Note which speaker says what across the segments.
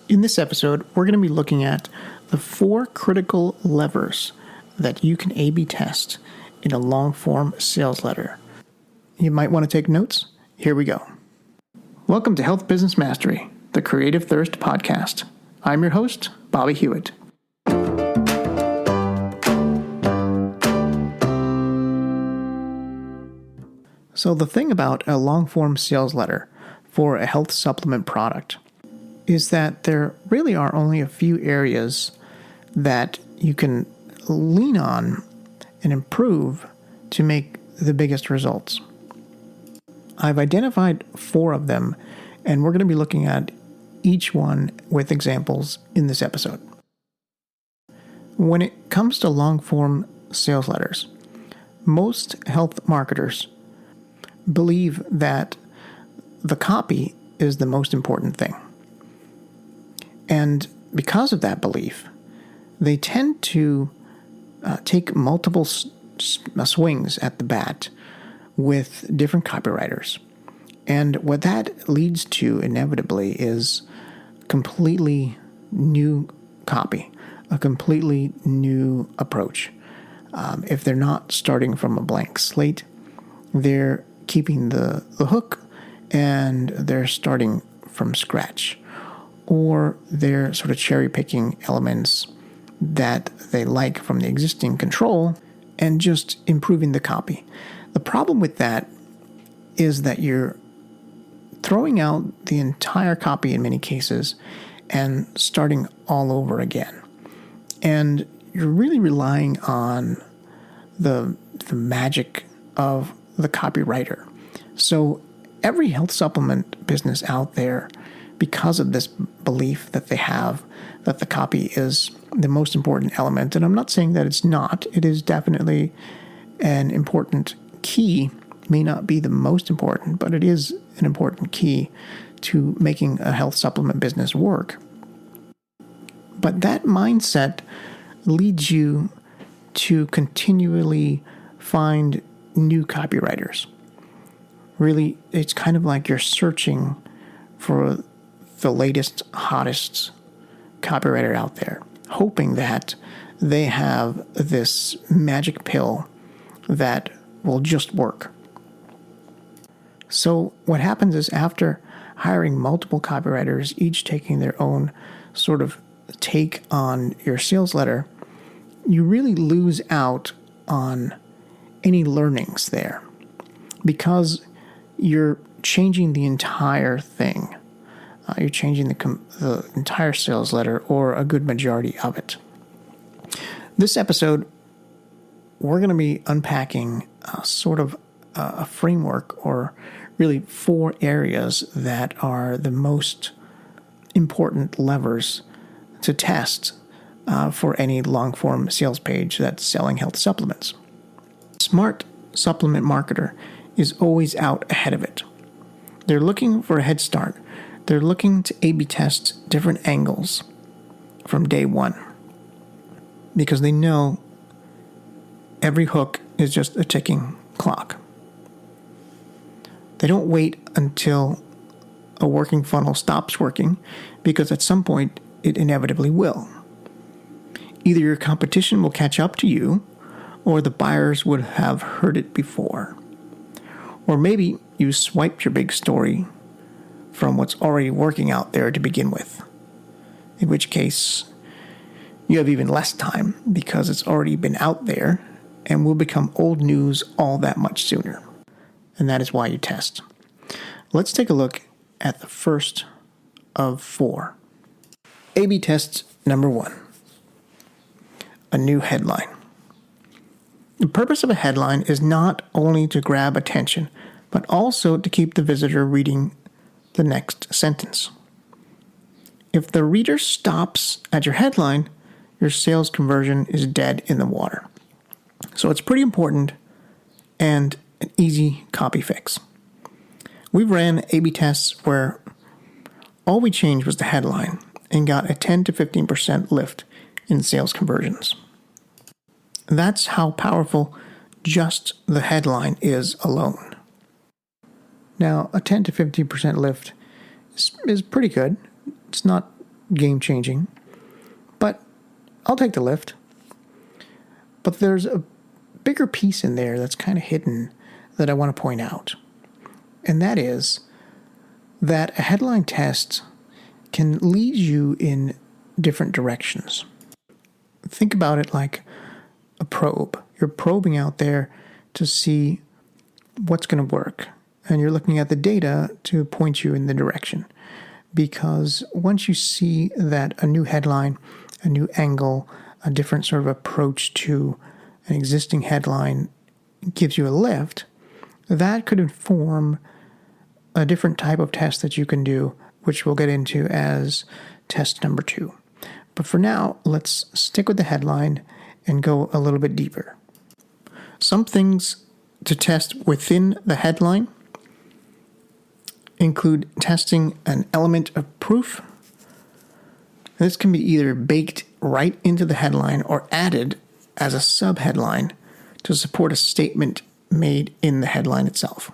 Speaker 1: In this episode, we're going to be looking at the 4 critical levers that you can A/B test in a long-form sales letter. You might want to take notes. Here we go. Welcome to Health Business Mastery, the Creative Thirst podcast. I'm your host, Bobby Hewitt. So the thing about a long-form sales letter for a health supplement product is that there really are only a few areas that you can lean on and improve to make the biggest results. I've identified 4 of them, and we're going to be looking at each one with examples in this episode. When it comes to long-form sales letters, most health marketers believe that the copy is the most important thing. And because of that belief, they tend to take multiple swings at the bat with different copywriters. And what that leads to inevitably is completely new copy, a completely new approach. If they're not starting from a blank slate, they're keeping the hook and they're starting from scratch. Or they're sort of cherry-picking elements that they like from the existing control and just improving the copy. The problem with that is that you're throwing out the entire copy in many cases and starting all over again. And you're really relying on the magic of the copywriter. So every health supplement business out there, because of this belief that they have that the copy is the most important element, and I'm not saying that it's not, it is definitely an important key, may not be the most important, but it is an important key to making a health supplement business work. But that mindset leads you to continually find new copywriters. Really, it's kind of like you're searching for the latest, hottest copywriter out there, hoping that they have this magic pill that will just work. So what happens is, after hiring multiple copywriters, each taking their own sort of take on your sales letter, you really lose out on any learnings there because you're changing the entire thing. You're changing the entire sales letter, or a good majority of it. This episode, we're going to be unpacking sort of a framework, or really 4 areas that are the most important levers to test for any long-form sales page that's selling health supplements. Smart supplement marketer is always out ahead of it. They're looking for a head start. They're looking to A/B test different angles from day one because they know every hook is just a ticking clock. They don't wait until a working funnel stops working, because at some point it inevitably will. Either your competition will catch up to you, or the buyers would have heard it before. Or maybe you swiped your big story from what's already working out there to begin with, in which case you have even less time because it's already been out there and will become old news all that much sooner. And that is why you test. Let's take a look at the first of 4. A/B test number 1. A new headline. The purpose of a headline is not only to grab attention, but also to keep the visitor reading the next sentence. If the reader stops at your headline, your sales conversion is dead in the water. So it's pretty important and an easy copy fix. We've ran A/B tests where all we changed was the headline and got a 10 to 15% lift in sales conversions. That's how powerful just the headline is alone. Now, a 10 to 15% lift is pretty good. It's not game-changing, but I'll take the lift. But there's a bigger piece in there that's kind of hidden that I want to point out. And that is that a headline test can lead you in different directions. Think about it like a probe. You're probing out there to see what's going to work. And you're looking at the data to point you in the direction. Because once you see that a new headline, a new angle, a different sort of approach to an existing headline gives you a lift, that could inform a different type of test that you can do, which we'll get into as test number 2. But for now, let's stick with the headline and go a little bit deeper. Some things to test within the headline include testing an element of proof. This can be either baked right into the headline or added as a subheadline to support a statement made in the headline itself.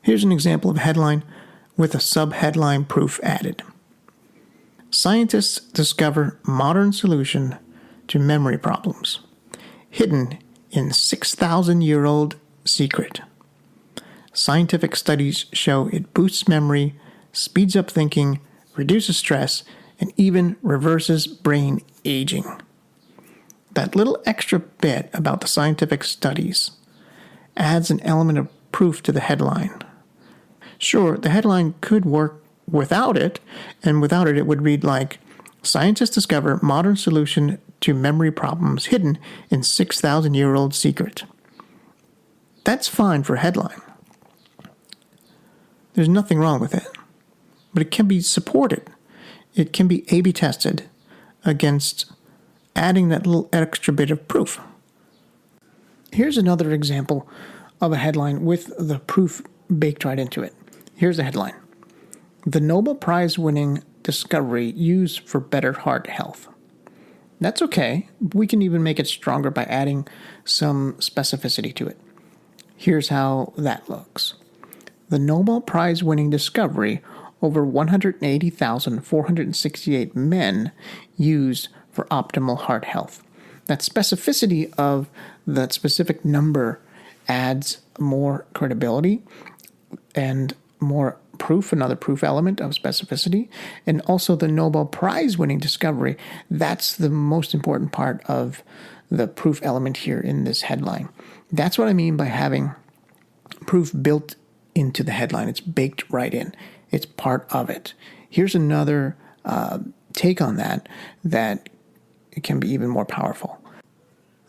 Speaker 1: Here's an example of a headline with a subheadline proof added. Scientists discover modern solution to memory problems, hidden in 6,000-year-old secret. Scientific studies show it boosts memory, speeds up thinking, reduces stress, and even reverses brain aging. That little extra bit about the scientific studies adds an element of proof to the headline. Sure, the headline could work without it, and without it, it would read like, Scientists discover modern solution to memory problems hidden in 6,000-year-old secret. That's fine for a headline. There's nothing wrong with it. But it can be supported. It can be A/B tested against adding that little extra bit of proof. Here's another example of a headline with the proof baked right into it. Here's the headline. The Nobel Prize-winning discovery used for better heart health. That's okay. We can even make it stronger by adding some specificity to it. Here's how that looks. The Nobel Prize-winning discovery over 180,468 men used for optimal heart health. That specificity of that specific number adds more credibility and more proof, another proof element of specificity, and also the Nobel Prize-winning discovery. That's the most important part of the proof element here in this headline. That's what I mean by having proof built into the headline. It's baked right in. It's part of it. Here's another take on that it can be even more powerful.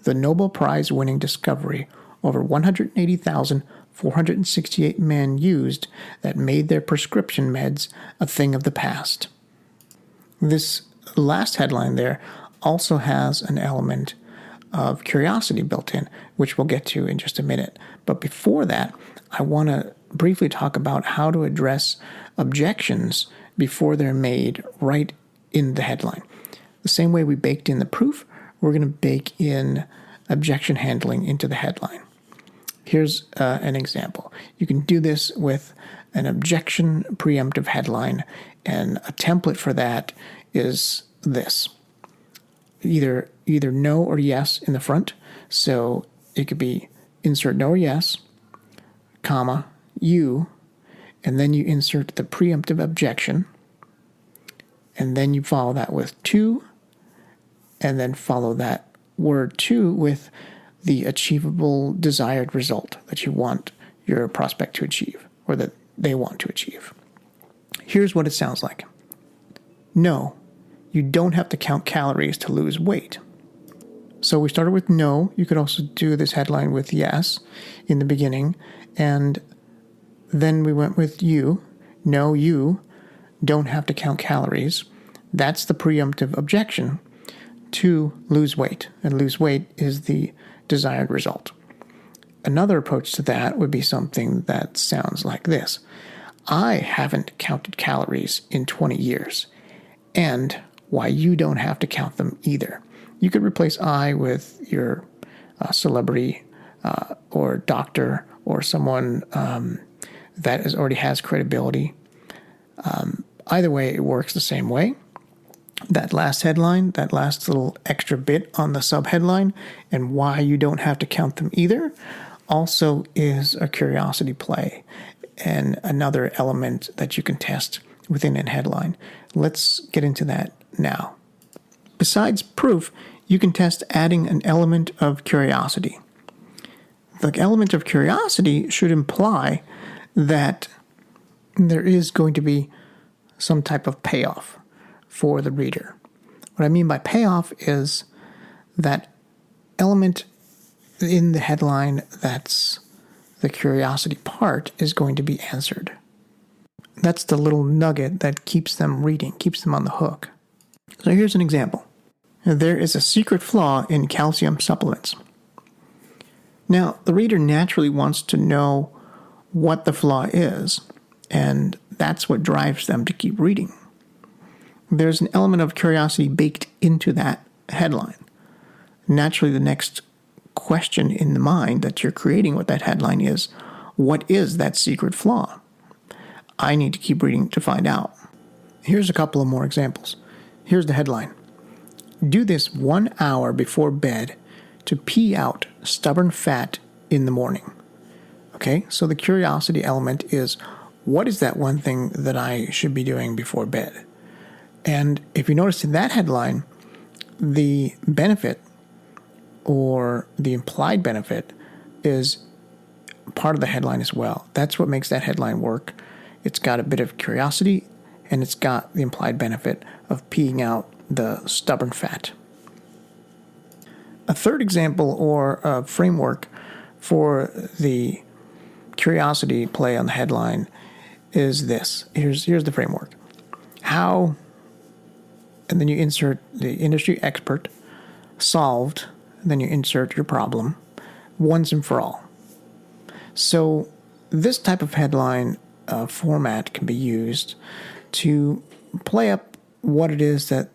Speaker 1: The Nobel Prize-winning discovery over 180,468 men used that made their prescription meds a thing of the past. This last headline there also has an element of curiosity built in, which we'll get to in just a minute. But before that, I want to briefly talk about how to address objections before they're made right in the headline. The same way we baked in the proof, we're going to bake in objection handling into the headline. Here's an example. You can do this with an objection preemptive headline, and a template for that is this. Either no or yes in the front. So it could be insert no or yes, comma, you, and then you insert the preemptive objection, and then you follow that with to, and then follow that word to with the achievable desired result that you want your prospect to achieve, or that they want to achieve. Here's what it sounds like. No, you don't have to count calories to lose weight. So we started with no. You could also do this headline with yes in the beginning, and then we went with you. No, you don't have to count calories. That's the preemptive objection to lose weight, and lose weight is the desired result. Another approach to that would be something that sounds like this. I haven't counted calories in 20 years, and why you don't have to count them either. You could replace I with your celebrity or doctor or someone that already has credibility. Either way, it works the same way. that last headline, that last little extra bit on the subheadline, and why you don't have to count them either, also is a curiosity play and another element that you can test within a headline. Let's get into that now. Besides proof, you can test adding an element of curiosity. The element of curiosity should imply that there is going to be some type of payoff for the reader. What I mean by payoff is that element in the headline that's the curiosity part is going to be answered. That's the little nugget that keeps them reading, keeps them on the hook. So here's an example. There is a secret flaw in calcium supplements. Now, the reader naturally wants to know what the flaw is, and that's what drives them to keep reading. There's an element of curiosity baked into that headline. Naturally, the next question in the mind that you're creating with that headline is, what is that secret flaw? I need to keep reading to find out. Here's a couple of more examples. Here's the headline. Do this 1 hour before bed to pee out stubborn fat in the morning. Okay, so the curiosity element is, what is that one thing that I should be doing before bed? And if you notice in that headline, the benefit or the implied benefit is part of the headline as well. That's what makes that headline work. It's got a bit of curiosity, and it's got the implied benefit of peeing out the stubborn fat. A third example or a framework for the curiosity play on the headline is this. Here's the framework. How, and then you insert the industry expert, solved, and then you insert your problem, once and for all. So this type of headline format can be used to play up what it is that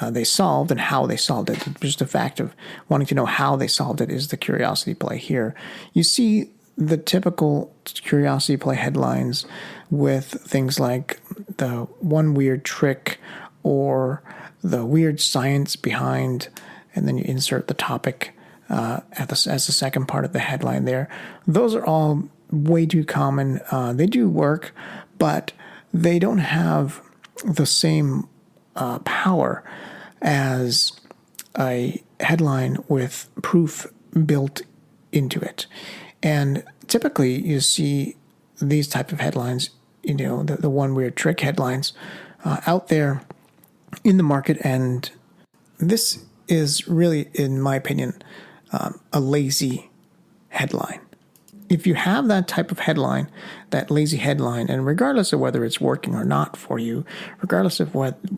Speaker 1: they solved and how they solved it. Just the fact of wanting to know how they solved it is the curiosity play here. You see the typical curiosity play headlines with things like the one weird trick or the weird science behind, and then you insert the topic as the second part of the headline there. Those are all way too common. They do work, but they don't have the same power as a headline with proof built into it. And typically you see these type of headlines, the one weird trick headlines out there in the market. And this is really, in my opinion, a lazy headline. If you have that type of headline, that lazy headline, and regardless of whether it's working or not for you, regardless of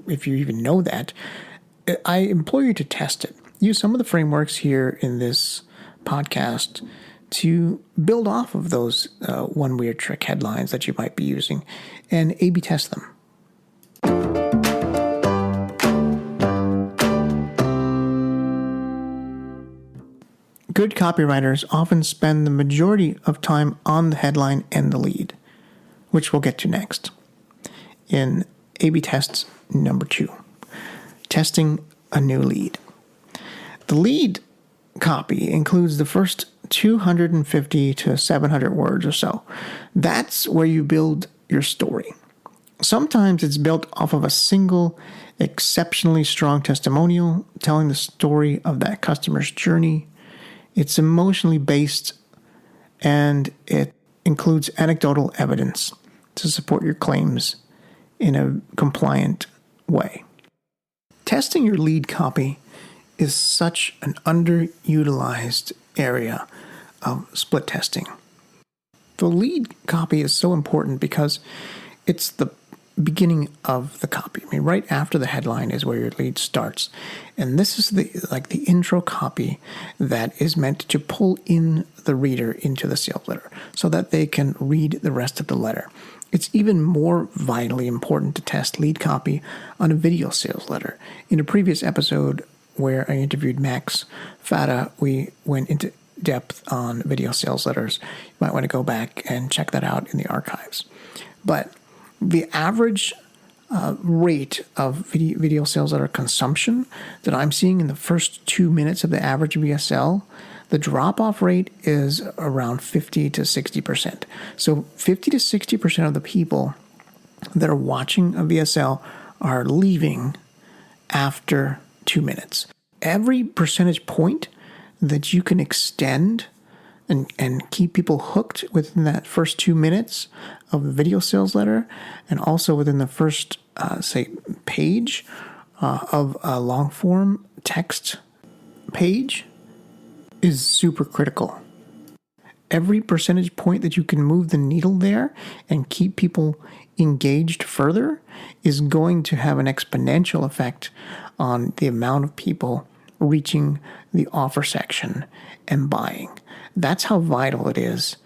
Speaker 1: if you even know that, I implore you to test it. Use some of the frameworks here in this podcast to build off of those one weird trick headlines that you might be using and A/B test them. Good copywriters often spend the majority of time on the headline and the lead, which we'll get to next. In A/B tests number 2, testing a new lead. The lead copy includes the first 250 to 700 words or so. That's where you build your story. Sometimes it's built off of a single exceptionally strong testimonial telling the story of that customer's journey. It's emotionally based, and it includes anecdotal evidence to support your claims in a compliant way. Testing your lead copy is such an underutilized area of split testing. The lead copy is so important because it's the beginning of the copy. I mean, right after the headline is where your lead starts. And this is the intro copy that is meant to pull in the reader into the sales letter so that they can read the rest of the letter. It's even more vitally important to test lead copy on a video sales letter. In a previous episode where I interviewed Max Fata, we went into depth on video sales letters. You might want to go back and check that out in the archives. But the average rate of video sales letter consumption that I'm seeing in the first 2 minutes of the average VSL, the drop-off rate is around 50 to 60%. So 50 to 60% of the people that are watching a VSL are leaving after 2 minutes. Every percentage point that you can extend and keep people hooked within that first 2 minutes of the video sales letter, and also within the first, page of a long form text page, is super critical. Every percentage point that you can move the needle there and keep people engaged further is going to have an exponential effect on the amount of people reaching the offer section and buying. That's how vital it is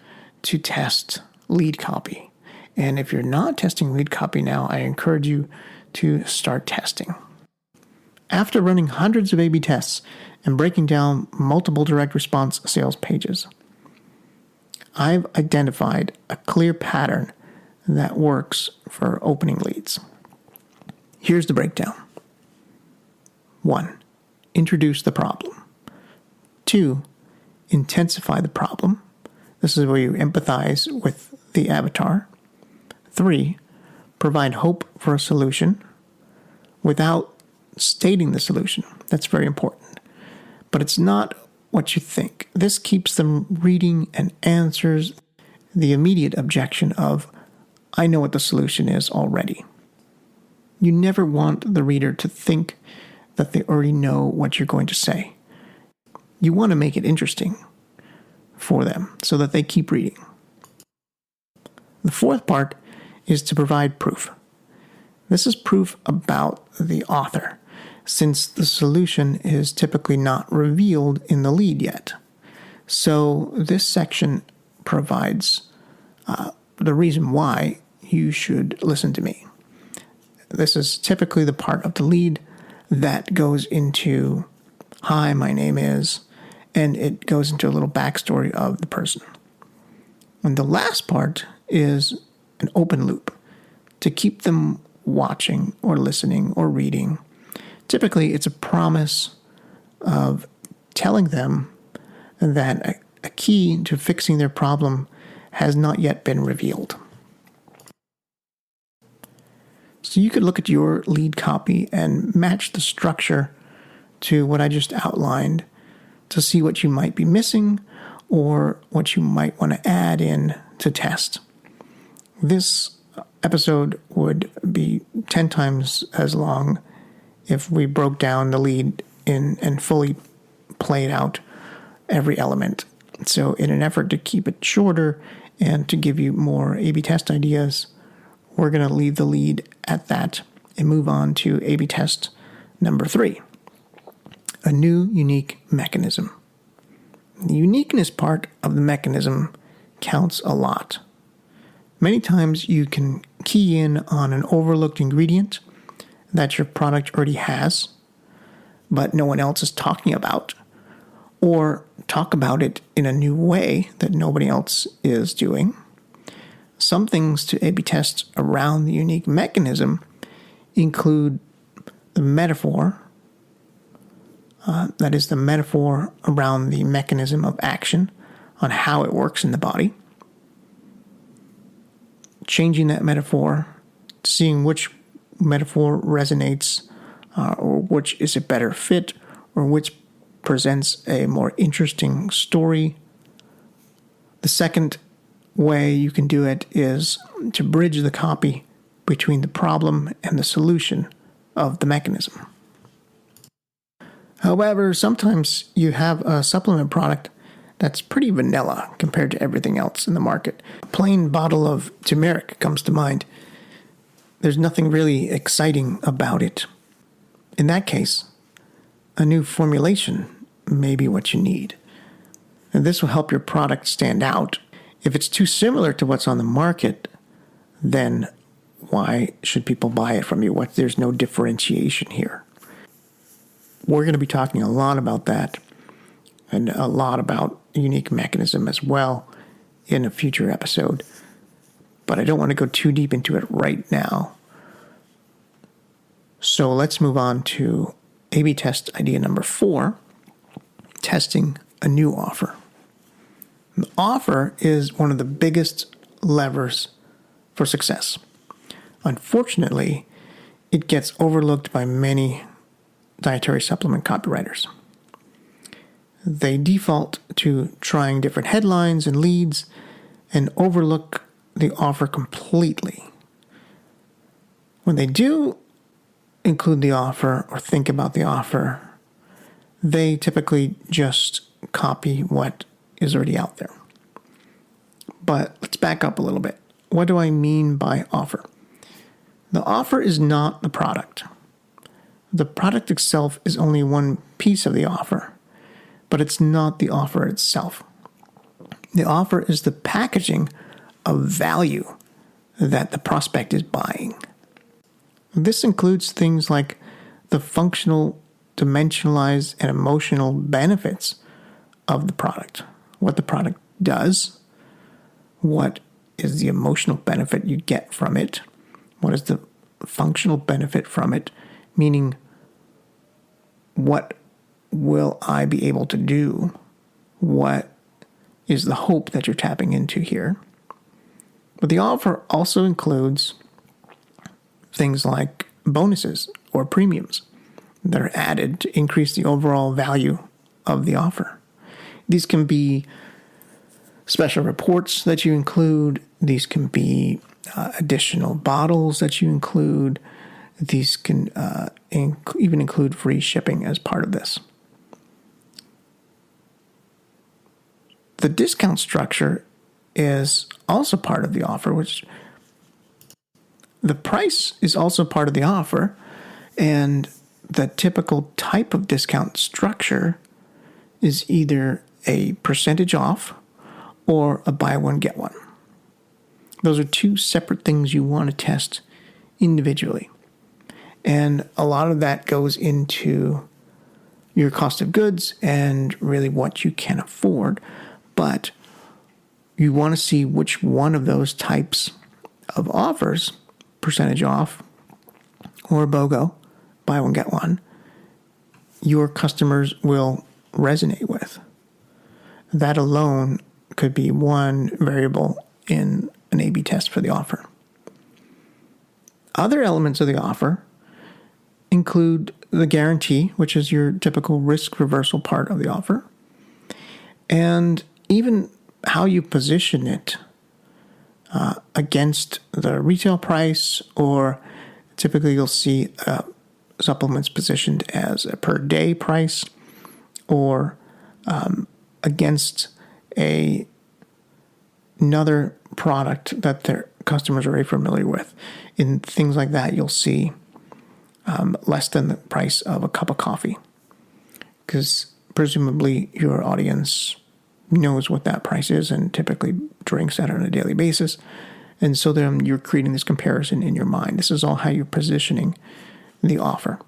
Speaker 1: to test lead copy. And if you're not testing lead copy now, I encourage you to start testing. After running hundreds of A/B tests and breaking down multiple direct response sales pages, I've identified a clear pattern that works for opening leads. Here's the breakdown. 1. Introduce the problem. 2. Intensify the problem. This is where you empathize with the avatar. 3. Provide hope for a solution without stating the solution. That's very important. But it's not what you think. This keeps them reading and answers the immediate objection of, I know what the solution is already. You never want the reader to think that they already know what you're going to say. You want to make it interesting for them so that they keep reading. The fourth part is to provide proof. This is proof about the author, since the solution is typically not revealed in the lead yet. So this section provides the reason why you should listen to me. This is typically the part of the lead that goes into, hi, my name is, and it goes into a little backstory of the person. And the last part is an open loop to keep them watching or listening or reading. Typically, it's a promise of telling them that a key to fixing their problem has not yet been revealed. So you could look at your lead copy and match the structure to what I just outlined to see what you might be missing or what you might want to add in to test. This episode would be 10 times as long if we broke down the lead in and fully played out every element. So in an effort to keep it shorter and to give you more A/B test ideas, we're going to leave the lead at that and move on to A/B test number 3, a new unique mechanism. The uniqueness part of the mechanism counts a lot. Many times you can key in on an overlooked ingredient that your product already has, but no one else is talking about, or talk about it in a new way that nobody else is doing. Some things to A/B test around the unique mechanism include the metaphor, that is the metaphor around the mechanism of action on how it works in the body. Changing that metaphor, seeing which metaphor resonates, or which is a better fit, or which presents a more interesting story. The second way you can do it is to bridge the copy between the problem and the solution of the mechanism. However, sometimes you have a supplement product that's pretty vanilla compared to everything else in the market. A plain bottle of turmeric comes to mind. There's nothing really exciting about it. In that case, a new formulation may be what you need. And this will help your product stand out. If it's too similar to what's on the market, then why should people buy it from you? There's no differentiation here. We're going to be talking a lot about that and a lot about unique mechanism as well in a future episode. But I don't want to go too deep into it right now. So let's move on to A/B test idea number 4, testing a new offer. The offer is one of the biggest levers for success. Unfortunately, it gets overlooked by many dietary supplement copywriters. They default to trying different headlines and leads and overlook the offer completely. When they do include the offer or think about the offer, they typically just copy what is already out there. But let's back up a little bit. What do I mean by offer? The offer is not the product. The product itself is only one piece of the offer, but it's not the offer itself. The offer is the packaging of value that the prospect is buying. This includes things like the functional, dimensionalized, and emotional benefits of the product, what the product does, what is the emotional benefit you get from it, what is the functional benefit from it, meaning what will I be able to do, what is the hope that you're tapping into here. But the offer also includes things like bonuses or premiums that are added to increase the overall value of the offer. These can be special reports that you include. These can be additional bottles that you include. These can even include free shipping as part of this. The discount structure is also part of the offer, which the price is also part of the offer, and the typical type of discount structure is either a percentage off or a buy one, get one. Those are two separate things you want to test individually. And a lot of that goes into your cost of goods and really what you can afford. But you want to see which one of those types of offers, percentage off or BOGO, buy one, get one, your customers will resonate with. That alone could be one variable in an A/B test for the offer. Other elements of the offer include the guarantee, which is your typical risk reversal part of the offer, and even how you position it against the retail price, or typically you'll see supplements positioned as a per day price or against another product that their customers are very familiar with. In things like that, you'll see less than the price of a cup of coffee, because presumably your audience knows what that price is and typically drinks that on a daily basis. And so then you're creating this comparison in your mind. This is all how you're positioning the offer.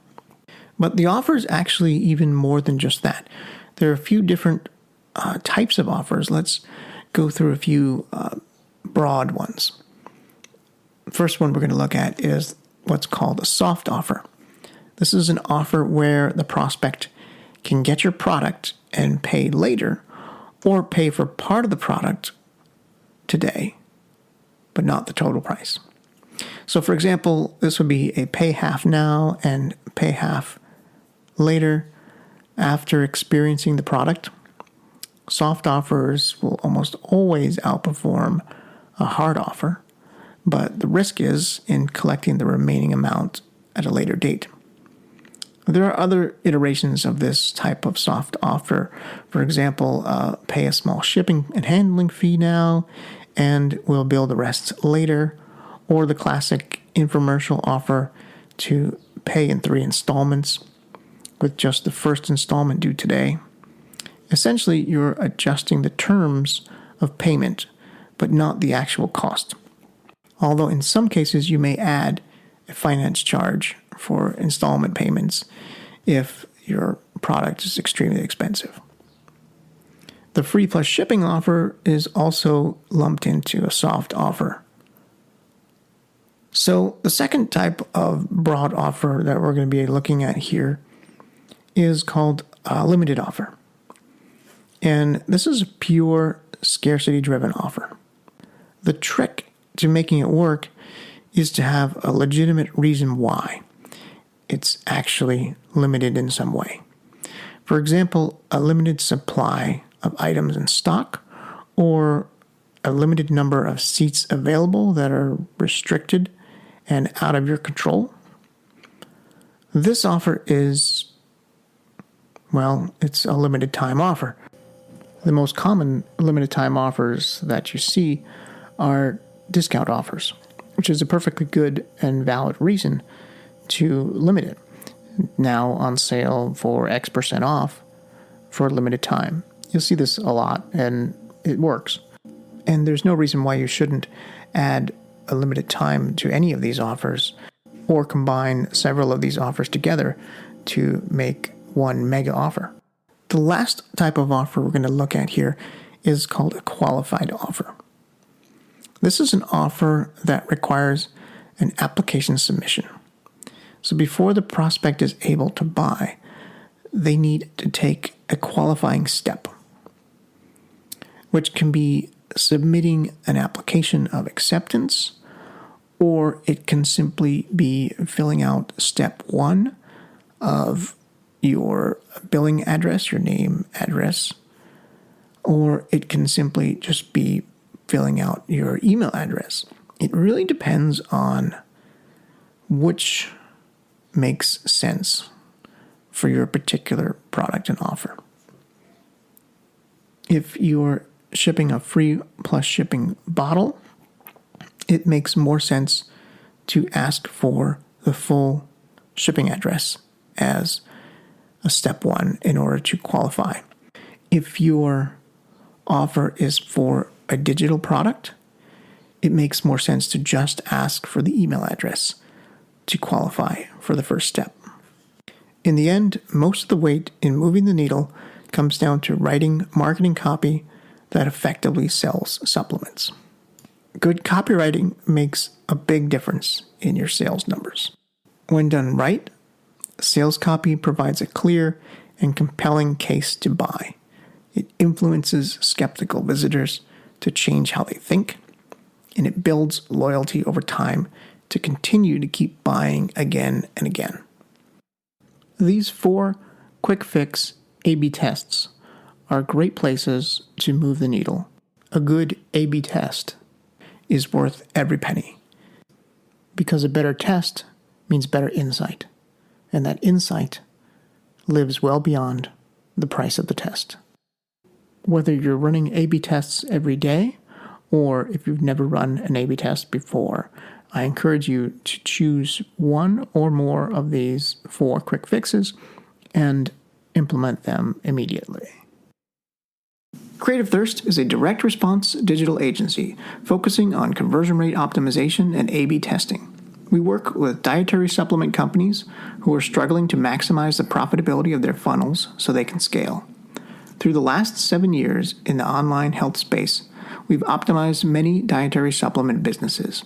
Speaker 1: But the offer is actually even more than just that. There are a few different types of offers. Let's go through a few broad ones. First one we're going to look at is what's called a soft offer. This is an offer where the prospect can get your product and pay later, or pay for part of the product today, but not the total price. So for example, this would be a pay half now and pay half later after experiencing the product. Soft offers will almost always outperform a hard offer, but the risk is in collecting the remaining amount at a later date. There are other iterations of this type of soft offer. For example, pay a small shipping and handling fee now, and we'll bill the rest later. Or the classic infomercial offer to pay in 3 installments, with just the first installment due today. Essentially, you're adjusting the terms of payment, but not the actual cost. Although in some cases you may add a finance charge for installment payments if your product is extremely expensive. The free plus shipping offer is also lumped into a soft offer. So the second type of broad offer that we're going to be looking at here is called a limited offer. And this is a pure scarcity-driven offer. The trick to making it work is to have a legitimate reason why it's actually limited in some way. For example, a limited supply of items in stock, or a limited number of seats available that are restricted and out of your control. This offer is, well, it's a limited time offer. The most common limited time offers that you see are discount offers, which is a perfectly good and valid reason to limit it. Now on sale for X% off for a limited time. You'll see this a lot, and it works. And there's no reason why you shouldn't add a limited time to any of these offers, or combine several of these offers together to make one mega offer. The last type of offer we're going to look at here is called a qualified offer. This is an offer that requires an application submission. So before the prospect is able to buy, they need to take a qualifying step, which can be submitting an application of acceptance, or it can simply be filling out step 1 of your billing address, your name, address, or it can simply just be filling out your email address. It really depends on which makes sense for your particular product and offer. If you're shipping a free plus shipping bottle, it makes more sense to ask for the full shipping address as a step 1 in order to qualify. If your offer is for a digital product, it makes more sense to just ask for the email address to qualify for the first step. In the end, most of the weight in moving the needle comes down to writing marketing copy that effectively sells supplements. Good copywriting makes a big difference in your sales numbers. When done right, sales copy provides a clear and compelling case to buy. It influences skeptical visitors to change how they think, and it builds loyalty over time to continue to keep buying again and again. These 4 quick fix A/B tests are great places to move the needle. A good A/B test is worth every penny, because a better test means better insight, and that insight lives well beyond the price of the test. Whether you're running A/B tests every day, or if you've never run an A/B test before, I encourage you to choose one or more of these 4 quick fixes and implement them immediately. Creative Thirst is a direct response digital agency focusing on conversion rate optimization and A/B testing. We work with dietary supplement companies who are struggling to maximize the profitability of their funnels so they can scale. Through the last 7 years in the online health space, we've optimized many dietary supplement businesses.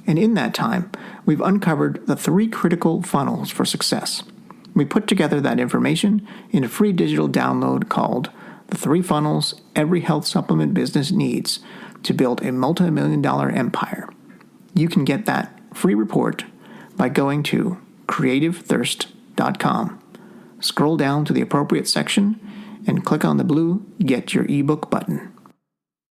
Speaker 1: And in that time, we've uncovered the 3 critical funnels for success. We put together that information in a free digital download called The 3 Funnels Every Health Supplement Business Needs to Build a Multi-Million-Dollar Empire. You can get that free report by going to creativethirst.com. Scroll down to the appropriate section and click on the blue Get Your ebook button.